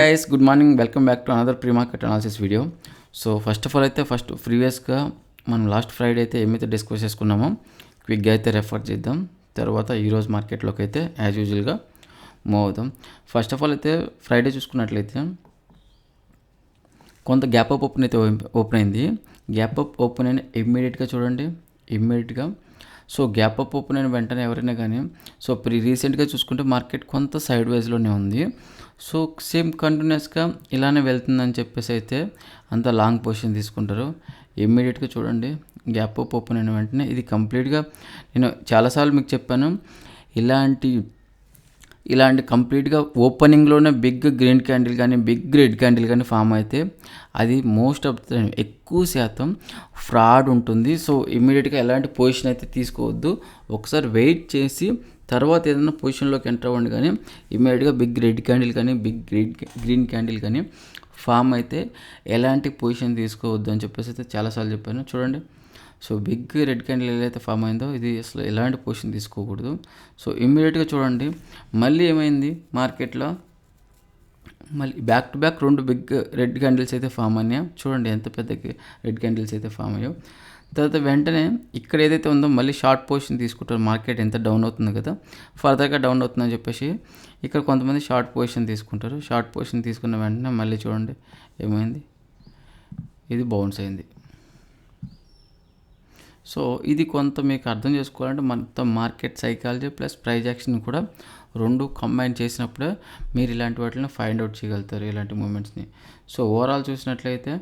Guys good morning, welcome back to another pre market analysis video. So first of all అయితే ప్రీవియస్గా మనం last Friday అయితే ఏమైతే discuss చేసుకున్నామో క్విక్గా అయితే రెఫర్ చేద్దాం. తర్వాత ఈరోజు మార్కెట్లోకి అయితే యాజ్ యూజువల్గా మూవ్ అవుతాం. ఫస్ట్ ఆఫ్ ఆల్ అయితే ఫ్రైడే చూసుకున్నట్లయితే కొంత గ్యాప్ అప్ ఓపెన్ అయింది. గ్యాప్ అప్ ఓపెన్ అయిన ఇమ్మీడియట్గా చూడండి, ఇమ్మీడియట్గా సో గ్యాప్ అప్ ఓపెన్ అయిన వెంటనే ఎవరైనా కానీ సో రీసెంట్గా చూసుకుంటే మార్కెట్ కొంత సైడ్ వైజ్లోనే ఉంది. సో సేమ్ కంటిన్యూస్గా ఇలానే వెళ్తుందని చెప్పేసి అయితే అంత లాంగ్ పొజిషన్ తీసుకుంటారు. ఇమ్మీడియట్గా చూడండి, గ్యాప్ అప్ ఓపెన్ అయిన వెంటనే ఇది కంప్లీట్గా నేను చాలాసార్లు మీకు చెప్పాను, ఇలాంటి కంప్లీట్గా ఓపెనింగ్లోనే బిగ్ గ్రీన్ క్యాండిల్ కానీ బిగ్ రెడ్ క్యాండిల్ కానీ ఫామ్ అయితే అది మోస్ట్ ఆఫ్ ద ఎక్కువ శాతం ఫ్రాడ్ ఉంటుంది. సో ఇమ్మీడియట్గా ఎలాంటి పొజిషన్ అయితే తీసుకోవద్దు, ఒకసారి వెయిట్ చేసి తర్వాత ఏదైనా పొజిషన్లోకి ఎంటర్ అవ్వండి. కానీ ఇమ్మీడియట్గా బిగ్ రెడ్ క్యాండిల్ కానీ బిగ్ గ్రీన్ క్యాండిల్ కానీ ఫామ్ అయితే ఎలాంటి పొజిషన్ తీసుకోవద్దు అని చెప్పేసి అయితే చాలాసార్లు చెప్పాను. చూడండి, సో బిగ్ రెడ్ క్యాండిల్ ఏదైతే ఫామ్ అయిందో ఇది అసలు ఎలాంటి పొజిషన్ తీసుకోకూడదు. సో ఇమ్మీడియట్గా చూడండి మళ్ళీ ఏమైంది, మార్కెట్లో మళ్ళీ back to back 2 big red candles అయితే ఫామ్ అయినాయి. చూడండి ఎంత పెద్ద రెడ్ క్యాండిల్స్ అయితే ఫామ్ అయ్యాయో. తర్వాత వెంటనే ఇక్కడ ఏదైతే ఉందో మళ్ళీ షార్ట్ పొజిషన్ తీసుకుంటారు. మార్కెట్ ఎంత డౌన్ అవుతుంది కదా, ఫర్దర్గా డౌన్ అవుతుందని చెప్పేసి ఇక్కడ కొంతమంది షార్ట్ పొజిషన్ తీసుకుంటారు. షార్ట్ పొజిషన్ తీసుకున్న వెంటనే మళ్ళీ చూడండి ఏమైంది, ఇది బౌన్స్ అయింది. సో ఇది కొంత మీకు అర్థం చేసుకోవాలంటే మొత్తం market psychology plus price action కూడా రెండు కంబైన్ చేసినప్పుడే మీరు ఇలాంటి వాటిని ఫైండ్ అవుట్ చేయగలుగుతారు, ఇలాంటి మూమెంట్స్ని. సో ఓవరాల్ చూసినట్లయితే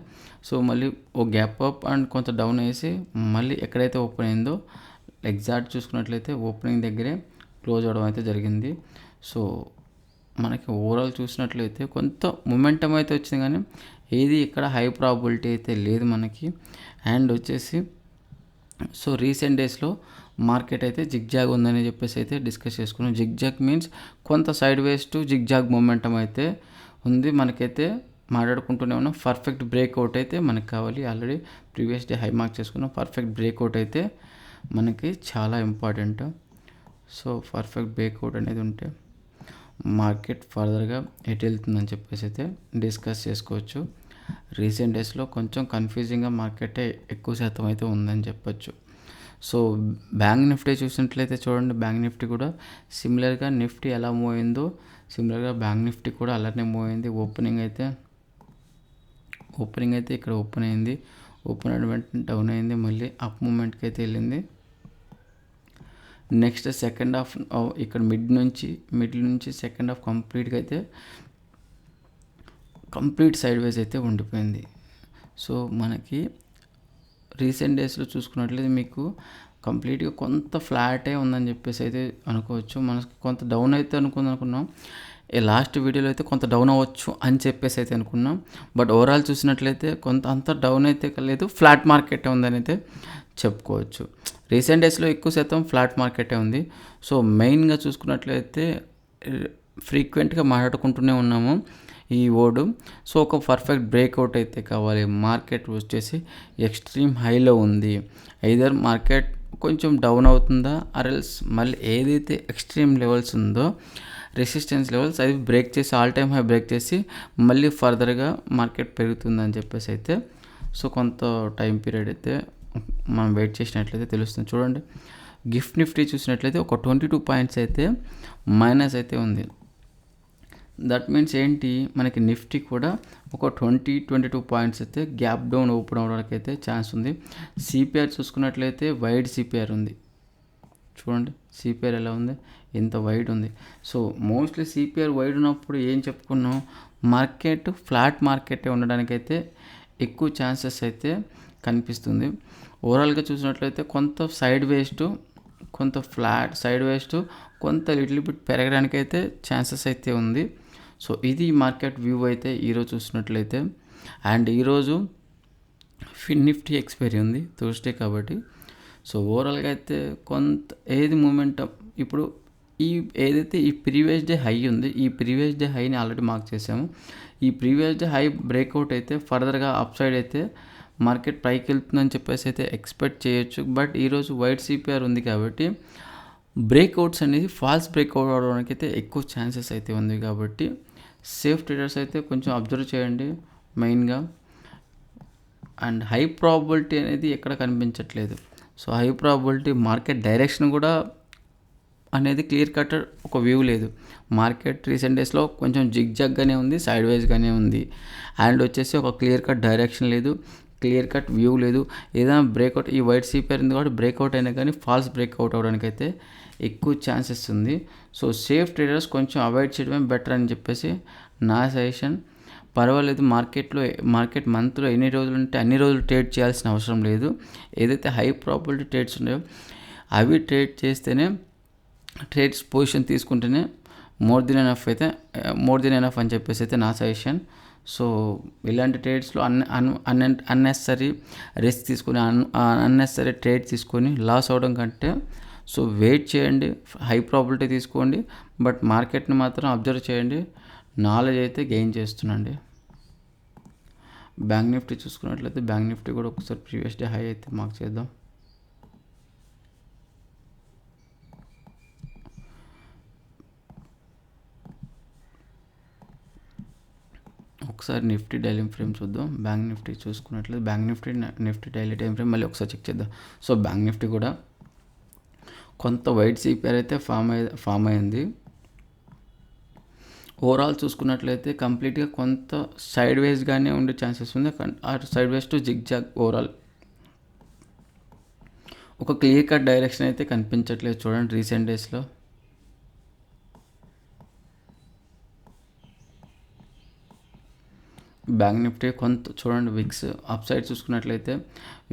సో మళ్ళీ ఓ గ్యాప్ అప్ అండ్ కొంత డౌన్ వేసి మళ్ళీ ఎక్కడైతే ఓపెన్ అయిందో ఎగ్జాక్ట్ చూసుకున్నట్లయితే ఓపెనింగ్ దగ్గరే క్లోజ్ అవడం అయితే జరిగింది. సో మనకి ఓవరాల్ చూసినట్లయితే కొంత మొమెంటం అయితే వచ్చింది, కానీ ఏది ఇక్కడ హై ప్రాబిలిటీ అయితే లేదు మనకి. అండ్ వచ్చేసి సో రీసెంట్ డేస్లో మార్కెట్ అయితే జిగ్జాగ్ ఉందని చెప్పేసి అయితే డిస్కస్ చేసుకున్నాం. జిగ్జాగ్ మీన్స్ కొంత side ways to zigzag momentum అయితే ఉంది. మనకైతే మాట్లాడుకుంటూనే ఉన్నాం. పర్ఫెక్ట్ బ్రేక్అవుట్ అయితే మనకు కావాలి. Already previous day high mark చేసుకున్నాం. పర్ఫెక్ట్ బ్రేక్అవుట్ అయితే మనకి చాలా ఇంపార్టెంట్. సో పర్ఫెక్ట్ బ్రేక్అవుట్ అనేది ఉంటే మార్కెట్ ఫర్దర్గా ఎటు వెళ్తుందని చెప్పేసి అయితే డిస్కస్ చేసుకోవచ్చు. రీసెంట్ డేస్లో కొంచెం కన్ఫ్యూజింగ్గా మార్కెటే ఎక్కువ శాతం అయితే ఉందని చెప్పొచ్చు. సో బ్యాంక్ నిఫ్టీ చూసినట్లయితే చూడండి, బ్యాంక్ నిఫ్టీ కూడా సిమిలర్గా నిఫ్టీ ఎలా మూవ్ అయిందో సిమిలర్గా బ్యాంక్ నిఫ్టీ కూడా అలానే మూవ్ అయింది. ఓపెనింగ్ అయితే ఇక్కడ ఓపెన్ అయింది, ఓపెన్ అయిన వెంటనే డౌన్ అయింది, మళ్ళీ అప్ మూమెంట్కి అయితే వెళ్ళింది. నెక్స్ట్ సెకండ్ హాఫ్ ఇక్కడ మిడిల్ నుంచి సెకండ్ హాఫ్ కంప్లీట్ సైడ్ వేస్ అయితే ఉండిపోయింది. సో మనకి రీసెంట్ డేస్లో చూసుకున్నట్లయితే మీకు కంప్లీట్గా కొంత ఫ్లాటే ఉందని చెప్పేసి అయితే అనుకోవచ్చు. మనకి కొంత డౌన్ అయితే అనుకున్నాం. లాస్ట్ వీడియోలో అయితే కొంత డౌన్ అవ్వచ్చు అని చెప్పేసి అయితే అనుకున్నాం. బట్ ఓవరాల్ చూసినట్లయితే కొంత అంత డౌన్ అయితే లేదు, ఫ్లాట్ మార్కెటే ఉందని అయితే చెప్పుకోవచ్చు. రీసెంట్ డేస్లో ఎక్కువ శాతం ఫ్లాట్ మార్కెటే ఉంది. సో మెయిన్గా చూసుకున్నట్లయితే ఫ్రీక్వెంట్గా మాట్లాడుకుంటూనే ఉన్నాము ఈ వర్డ్. సో ఒక పర్ఫెక్ట్ బ్రేక్అవుట్ అయితే కావాలి. మార్కెట్ వచ్చేసి ఎక్స్ట్రీమ్ హైలో ఉంది. ఐదర్ మార్కెట్ కొంచెం డౌన్ అవుతుందా ఆర్ఎల్స్ మళ్ళీ ఏదైతే ఎక్స్ట్రీమ్ లెవెల్స్ ఉందో రెసిస్టెన్స్ లెవెల్స్ అది బ్రేక్ చేసి ఆల్ టైమ్ హై బ్రేక్ చేసి మళ్ళీ ఫర్దర్గా మార్కెట్ పెరుగుతుందని చెప్పేసి అయితే సో కొంత టైం పీరియడ్ అయితే మనం వెయిట్ చేసినట్లయితే తెలుస్తుంది. చూడండి, గిఫ్ట్ నిఫ్టీ చూసినట్లయితే ఒక 22 పాయింట్స్ అయితే మైనస్ అయితే ఉంది. దట్ మీన్స్ ఏంటి, మనకి నిఫ్టీ కూడా ఒక 22 పాయింట్స్ అయితే గ్యాప్ డౌన్ ఓపెన్ అవ్వడానికి అయితే ఛాన్స్ ఉంది. సిపిఆర్ చూసుకున్నట్లయితే వైడ్ సిపిఆర్ ఉంది. చూడండి సిపిఆర్ ఎలా ఉంది, ఎంత వైడ్ ఉంది. సో మోస్ట్లీ సిపిఆర్ వైడ్ ఉన్నప్పుడు ఏం చెప్పుకున్నాం, మార్కెట్ ఫ్లాట్ మార్కెటే ఉండడానికైతే ఎక్కువ ఛాన్సెస్ అయితే కనిపిస్తుంది. ఓవరాల్గా చూసినట్లయితే కొంత సైడ్ వేస్ట్ కొంత ఫ్లాట్ సైడ్ వేస్ట్ కొంత లిటిల్ బిట్ పెరగడానికైతే ఛాన్సెస్ అయితే ఉంది. సో ఇది మార్కెట్ వ్యూ అయితే ఈరోజు చూసినట్లయితే. అండ్ ఈరోజు ఫిన్ నిఫ్టీ ఎక్స్పైరీ ఉంది థర్స్డే కాబట్టి. సో ఓవరాల్గా అయితే కొంత ఏది మూమెంటం ఇప్పుడు ఏదైతే ఈ ప్రీవియస్ డే హై ఉంది, ఈ ప్రీవియస్ డే హైని ఆల్రెడీ మార్క్ చేసాము. ఈ ప్రీవియస్ డే హై బ్రేక్అవుట్ అయితే ఫర్దర్గా అప్ సైడ్ అయితే మార్కెట్ పైకి వెళ్తుందని చెప్పేసి అయితే ఎక్స్పెక్ట్ చేయొచ్చు. బట్ ఈరోజు వైట్ సిపిఆర్ ఉంది కాబట్టి బ్రేక్అవుట్స్ అనేది ఫాల్స్ బ్రేక్అవుట్ అవడానికి అయితే ఎక్కువ ఛాన్సెస్ అయితే ఉంది. కాబట్టి సేఫ్ ట్రేడర్స్ అయితే కొంచెం అబ్జర్వ్ చేయండి మెయిన్గా. అండ్ హై ప్రాబబిలిటీ అనేది ఎక్కడ కనిపించట్లేదు. So high probability market direction కూడా అనేది క్లియర్ కట్ ఒక వ్యూ లేదు. మార్కెట్ రీసెంట్ డేస్లో కొంచెం జిగ్జాగ్గానే ఉంది, సైడ్ వైజ్గానే ఉంది. అండ్ వచ్చేసి ఒక క్లియర్ కట్ డైరెక్షన్ లేదు, క్లియర్ కట్ వ్యూ లేదు. ఏదైనా బ్రేక్అవుట్, ఈ వైట్ సిపిఆర్ ఉంది కాబట్టి బ్రేక్అవుట్ అయినా కానీ ఫాల్స్ బ్రేక్అవుట్ అవ్వడానికి అయితే ఎక్కువ ఛాన్సెస్ ఉంది. సో సేఫ్ ట్రేడర్స్ కొంచెం అవాయిడ్ చేయడమే బెటర్ అని చెప్పేసి నా సజెషన్. పర్వాలేదు, మార్కెట్ మంత్లో ఎన్ని రోజులు ఉంటే అన్ని రోజులు ట్రేడ్ చేయాల్సిన అవసరం లేదు. ఏదైతే హై ప్రాబబిలిటీ ట్రేడ్స్ ఉన్నాయో అవి ట్రేడ్ చేస్తేనే, ట్రేడ్స్ పొజిషన్ తీసుకుంటేనే మోర్ దెన్ ఎనఫ్ అని చెప్పేసి అయితే నా సజెషన్. సో ఇలాంటి ట్రేడ్స్లో అన్నెసరీ రిస్క్ తీసుకొని అన్నెసరీ ట్రేడ్ తీసుకొని లాస్ అవ్వడం కంటే సో వెయిట్ చేయండి, హై ప్రాబిలిటీ తీసుకోండి, బట్ మార్కెట్ని మాత్రం అబ్జర్వ్ చేయండి, నాలెడ్జ్ అయితే గెయిన్ చేస్తుండండి. బ్యాంక్ నిఫ్టీ చూసుకున్నట్లయితే బ్యాంక్ నిఫ్టీ కూడా ఒకసారి ప్రీవియస్ డే హై అయితే మార్క్ చేద్దాం. ఒకసారి నిఫ్టీ డైలీ ఫ్రేమ్ చూద్దాం. బ్యాంక్ నిఫ్టీ చూసుకున్నట్లయితే bank Nifty daily time frame మళ్ళీ ఒకసారి చెక్ చేద్దాం. సో బ్యాంక్ నిఫ్టీ కూడా కొంత వైట్ సిపిఆర్ అయితే ఫామ్ అయింది. ఓవరాల్ చూసుకున్నట్లయితే కంప్లీట్గా కొంత సైడ్ వేస్గానే ఉండే ఛాన్సెస్ ఉంది. ఆ side ways to zigzag overall ఒక క్లియర్ కట్ డైరెక్షన్ అయితే కనిపించట్లేదు చూడండి రీసెంట్ డేస్లో. బ్యాంక్ నిఫ్టీ కొంత చూడండి, విక్స్ అప్ సైడ్ చూసుకున్నట్లయితే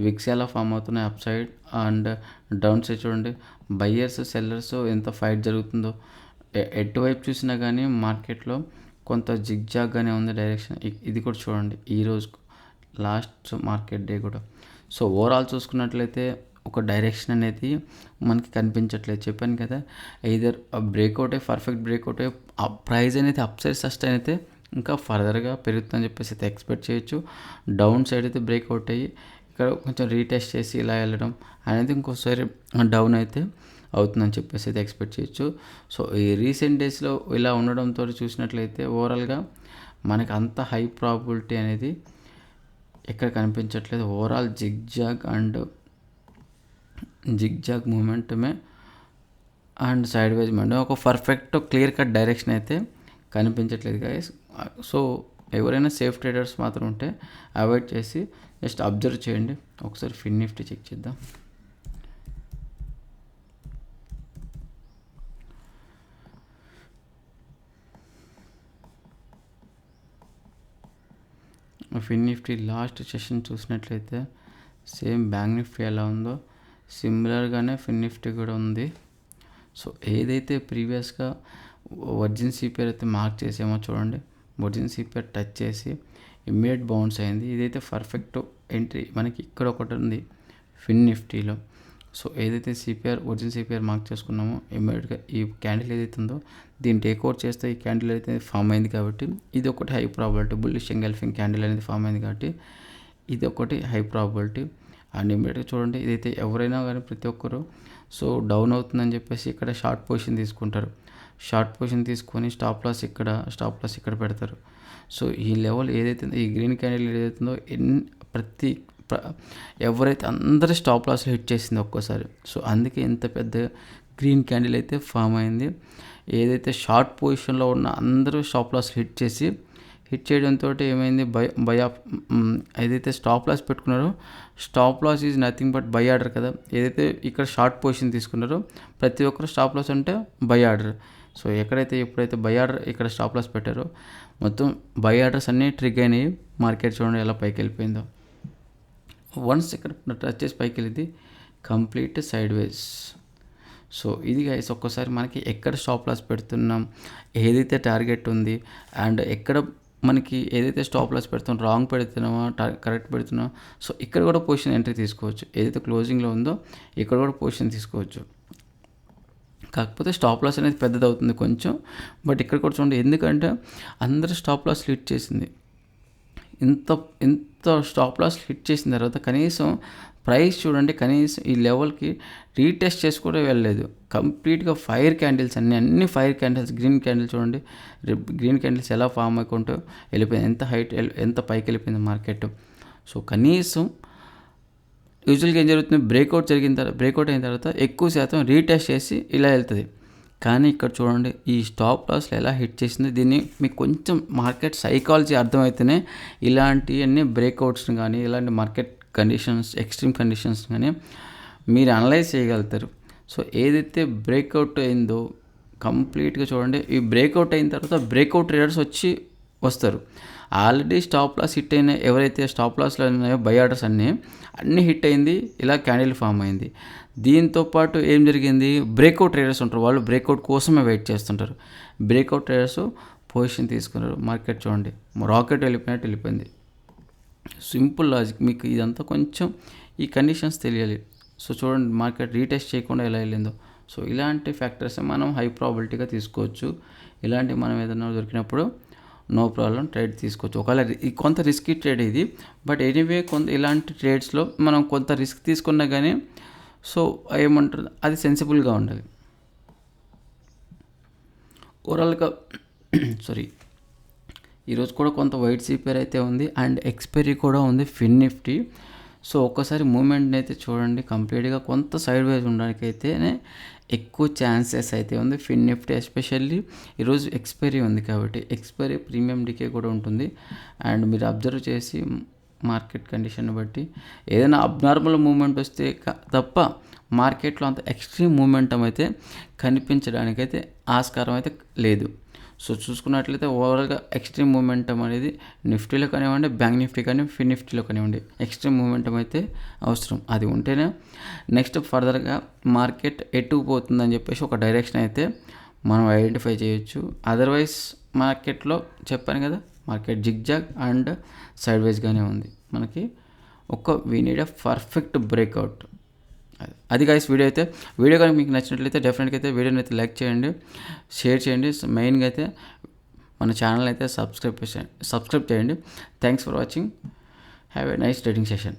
విక్స్ ఎలా ఫామ్ అవుతున్నాయి up side, and down side చూడండి బయ్యర్స్ సెల్లర్స్ ఎంత ఫైట్ జరుగుతుందో. ఎటువైపు చూసినా కానీ మార్కెట్లో కొంత జిగ్జాగ్గానే ఉంది డైరెక్షన్. ఇది కూడా చూడండి ఈరోజు లాస్ట్ మార్కెట్ డే కూడా. సో ఓవరాల్ చూసుకున్నట్లయితే ఒక డైరెక్షన్ అనేది మనకి కనిపించట్లేదు. చెప్పాను కదా, ఐదర్ బ్రేక్అవుటే, పర్ఫెక్ట్ బ్రేక్అవుటే, ప్రైస్ అనేది అప్ సైడ్ సస్టైన్ అయితే ఇంకా ఫర్దర్గా పెరుగుతుందని చెప్పేసి అయితే ఎక్స్పెక్ట్ చేయొచ్చు. డౌన్ సైడ్ అయితే బ్రేక్అవుట్ అయ్యి ఇక్కడ కొంచెం రీటెస్ట్ చేసి ఇలా వెళ్ళడం అనేది ఇంకోసారి డౌన్ అయితే అవుతుందని చెప్పేసి అయితే ఎక్స్పెక్ట్ చేయొచ్చు. సో ఈ రీసెంట్ డేస్లో ఇలా ఉండడంతో చూసినట్లయితే ఓవరాల్గా మనకి అంత హై ప్రాబిలిటీ అనేది ఎక్కడ కనిపించట్లేదు. ఓవరాల్ జిగ్జాగ్ మూమెంటమే అండ్ సైడ్ వైజ్ మూమెంట్, ఒక పర్ఫెక్ట్ క్లియర్ కట్ డైరెక్షన్ అయితే కనిపించట్లేదు గైస్. సో ఎవరైనా సేఫ్ ట్రేడర్స్ మాత్రం ఉంటే అవాయిడ్ చేసి జస్ట్ అబ్జర్వ్ చేయండి. ఒకసారి ఫిన్ నిఫ్టీ చెక్ చేద్దాం. ఫిన్ నిఫ్టీ లాస్ట్ సెషన్ చూసినట్లయితే సేమ్ బ్యాంక్ నిఫ్టీ ఎలా ఉందో సిమిలర్గానే ఫిన్ నిఫ్టీ కూడా ఉంది. సో ఏదైతే ప్రీవియస్గా వర్జిన్ సిపిఆర్ అయితే మార్క్ చేసామో చూడండి, వర్జిన్ సిపిఆర్ టచ్ చేసి ఇమ్మీడియట్ బౌన్స్ అయింది. ఇదైతే పర్ఫెక్ట్ ఎంట్రీ మనకి ఇక్కడ ఒకటి ఉంది ఫిన్ నిఫ్టీలో. సో ఏదైతే వర్జిన్ సిపిఆర్ మార్క్ చేసుకున్నామో ఇమ్మీడియట్గా ఈ క్యాండిల్ ఏదైతే ఉందో దీన్ని టేక్అవుట్ చేస్తే ఈ క్యాండిల్ అయితే ఫామ్ అయింది కాబట్టి ఇది ఒకటి high probability. Bullish engulfing candle అనేది ఫామ్ అయింది కాబట్టి ఇది ఒకటి హై ప్రాబిలిటీ. అండ్ ఇమ్మీడియట్గా చూడండి, ఇదైతే ఎవరైనా కానీ ప్రతి ఒక్కరు సో డౌన్ అవుతుందని చెప్పేసి ఇక్కడ షార్ట్ పొజిషన్ తీసుకుంటారు. షార్ట్ పొజిషన్ తీసుకొని స్టాప్ లాస్ ఇక్కడ పెడతారు. సో ఈ లెవెల్ ఏదైతే ఈ గ్రీన్ క్యాండిల్ ఏదైతుందో ఎవరైతే అందరూ స్టాప్ లాస్లో హిట్ చేసింది ఒక్కోసారి. సో అందుకే ఇంత పెద్ద గ్రీన్ క్యాండిల్ అయితే ఫామ్ అయింది. ఏదైతే షార్ట్ పొజిషన్లో ఉన్న అందరూ స్టాప్ లాస్ హిట్ చేయడంతో ఏమైంది, ఏదైతే స్టాప్ లాస్ పెట్టుకున్నారో stop loss is nothing but buy order కదా. ఏదైతే ఇక్కడ షార్ట్ పొజిషన్ తీసుకున్నారో ప్రతి ఒక్కరు స్టాప్ లాస్ అంటే బై ఆర్డర్. సో ఎప్పుడైతే బై ఆర్డర్ ఇక్కడ స్టాప్ లాస్ పెట్టారో మొత్తం బై ఆర్డర్స్ అన్నీ ట్రిగ్ అయినాయి. మార్కెట్ చూడండి ఎలా పైకి వెళ్ళిపోయిందో. వన్స్ ఇక్కడ టచ్ చేసి పైకి వెళ్ళింది కంప్లీట్ సైడ్ వేస్. సో ఇది గైస్ ఒక్కసారి మనకి ఎక్కడ స్టాప్ లాస్ పెడుతున్నాం, ఏదైతే టార్గెట్ ఉంది, అండ్ ఎక్కడ మనకి ఏదైతే స్టాప్ లాస్ పెడుతున్నాం రాంగ్ పెడుతున్నామా కరెక్ట్ పెడుతున్నాం. సో ఇక్కడ కూడా పొజిషన్ ఎంట్రీ తీసుకోవచ్చు. ఏదైతే క్లోజింగ్లో ఉందో ఇక్కడ కూడా పొజిషన్ తీసుకోవచ్చు. కాకపోతే స్టాప్ లాస్ అనేది పెద్దది అవుతుంది కొంచెం, బట్ ఇక్కడ కూడా చూడండి, ఎందుకంటే అందరూ స్టాప్ లాస్ హిట్ చేసింది. ఇంత స్టాప్ లాస్ హిట్ చేసిన తర్వాత కనీసం ప్రైస్ చూడండి కనీసం ఈ లెవెల్కి రీటెస్ట్ చేసి కూడా వెళ్ళలేదు. కంప్లీట్గా ఫైర్ క్యాండిల్స్ అన్ని ఫైర్ క్యాండిల్స్, గ్రీన్ క్యాండిల్ చూడండి, గ్రీన్ క్యాండిల్స్ ఎలా ఫామ్ అయికుంటూ వెళ్ళిపోయింది, ఎంత పైకి వెళ్ళిపోయింది మార్కెట్. సో కనీసం యూజువల్గా ఏం జరుగుతుంది, బ్రేక్అవుట్ అయిన తర్వాత ఎక్కువ శాతం రీటెస్ట్ చేసి ఇలా వెళ్తుంది. కానీ ఇక్కడ చూడండి ఈ స్టాప్ లాస్లో ఎలా హిట్ చేసింది. దీన్ని మీకు కొంచెం మార్కెట్ సైకాలజీ అర్థమైతేనే ఇలాంటివన్నీ బ్రేక్అవుట్స్ని కానీ ఇలాంటి మార్కెట్ కండిషన్స్, ఎక్స్ట్రీమ్ కండిషన్స్ కానీ మీరు అనలైజ్ చేయగలుగుతారు. సో ఏదైతే బ్రేక్అవుట్ అయిందో కంప్లీట్గా చూడండి, ఈ బ్రేక్అవుట్ అయిన తర్వాత బ్రేక్అవుట్ ట్రేడర్స్ వస్తారు. ఆల్రెడీ స్టాప్ లాస్ హిట్ అయిన ఎవరైతే స్టాప్ లాస్లో ఉన్నాయో బై ఆర్డర్స్ అన్నీ హిట్ అయింది, ఇలా క్యాండిల్ ఫామ్ అయింది. దీంతోపాటు ఏం జరిగింది, బ్రేక్అవుట్ ట్రేడర్స్ ఉంటారు, వాళ్ళు బ్రేక్అవుట్ కోసమే వెయిట్ చేస్తుంటారు. బ్రేక్అవుట్ ట్రేడర్స్ పొజిషన్ తీసుకున్నారు. మార్కెట్ చూడండి రాకెట్ వెళ్ళిపోయింది. సింపుల్ లాజిక్, మీకు ఇదంతా కొంచెం ఈ కండిషన్స్ తెలియాలి. సో చూడండి మార్కెట్ రీటెస్ట్ చేయకుండా ఎలా వెళ్ళిందో. సో ఇలాంటి ఫ్యాక్టర్స్ మనం హై ప్రాబిలిటీగా తీసుకోవచ్చు. ఇలాంటి మనం ఏదైనా దొరికినప్పుడు నో ప్రాబ్లం ట్రేడ్ తీసుకోవచ్చు. ఒకవేళ కొంత రిస్కీ ట్రేడ్ ఇది, బట్ ఎనీవే ఇలాంటి ట్రేడ్స్లో మనం కొంత రిస్క్ తీసుకున్నా కానీ సో ఏమంటారు అది సెన్సిబుల్గా ఉండాలి. ఓవరాల్గా ఈరోజు కూడా కొంత వైట్ సిపిఆర్ అయితే ఉంది అండ్ ఎక్స్పైరీ కూడా ఉంది ఫిన్ నిఫ్టీ. సో ఒక్కసారి మూమెంట్ని అయితే చూడండి, కంప్లీట్గా కొంత సైడ్ వైజ్ ఉండడానికి అయితేనే ఎక్కువ ఛాన్సెస్ అయితే ఉంది ఫిన్ నిఫ్టీ. ఎస్పెషల్లీ ఈరోజు ఎక్స్పైరీ ఉంది కాబట్టి ఎక్స్పైరీ ప్రీమియం డికే కూడా ఉంటుంది. అండ్ మీరు అబ్జర్వ్ చేసి మార్కెట్ కండిషన్ బట్టి ఏదైనా అబ్నార్మల్ మూమెంట్ వస్తే తప్ప మార్కెట్లో అంత ఎక్స్ట్రీమ్ మూమెంటం అయితే కనిపించడానికైతే ఆస్కారం అయితే లేదు. సో చూసుకున్నట్లయితే ఓవరాల్గా ఎక్స్ట్రీమ్ మూమెంటం అనేది నిఫ్టీలో కానివ్వండి, బ్యాంక్ నిఫ్టీ కానీ, ఫిన్ నిఫ్టీలో కానివ్వండి ఎక్స్ట్రీమ్ మూమెంటం అయితే అవసరం. అది ఉంటేనే నెక్స్ట్ ఫర్దర్గా మార్కెట్ ఎటు పోతుందని చెప్పేసి ఒక డైరెక్షన్ అయితే మనం ఐడెంటిఫై చేయొచ్చు. అదర్వైజ్ మార్కెట్లో చెప్పాను కదా, మార్కెట్ జిగ్జాగ్ అండ్ సైడ్ వైజ్గానే ఉంది. మనకి we need a perfect breakout. అది గైస్ వీడియో కానీ మీకు నచ్చినట్లయితే డెఫినెట్గా అయితే వీడియోని అయితే లైక్ చేయండి, షేర్ చేయండి. మెయిన్గా అయితే మన ఛానల్ అయితే సబ్స్క్రైబ్ చేయండి. Thanks for watching. Have a nice trading session.